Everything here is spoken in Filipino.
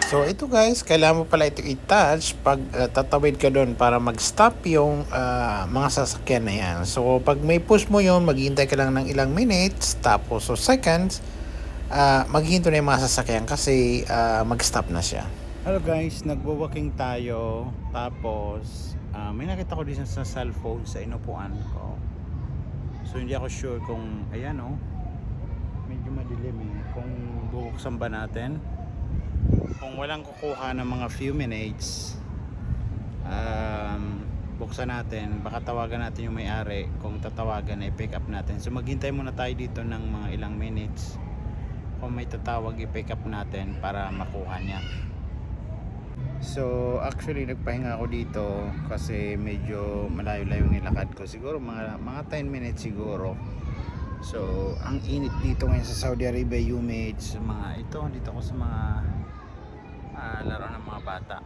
So ito guys, kailangan mo pala ito i-touch pag tatawid ka doon para mag-stop yung mga sasakyan na yan. So pag may push mo yun, maghihintay ka lang ng ilang minutes, tapos so seconds, maghihinto na yung mga sasakyan kasi mag-stop na siya. Hello guys, nagwo-walking tayo. Tapos may nakita ko din sa cellphone sa inupuan ko. So hindi ako sure kung, ayan oh, medyo madilim eh, kung bubuksan ba natin. Kung walang kukuha ng mga few minutes, buksan natin, baka tawagan natin yung may-ari. Kung tatawagan ay pick up natin. So maghintay muna tayo dito ng mga ilang minutes. Kung may tatawag i-pick up natin para makuha niya. So actually nagpahinga ako dito kasi medyo malayo-layo nilakad ko. Siguro mga 10 minutes siguro. So ang init dito ngayon sa Saudi Arabia, humid. Sa mga ito, dito ako sa mga laro ng mga bata.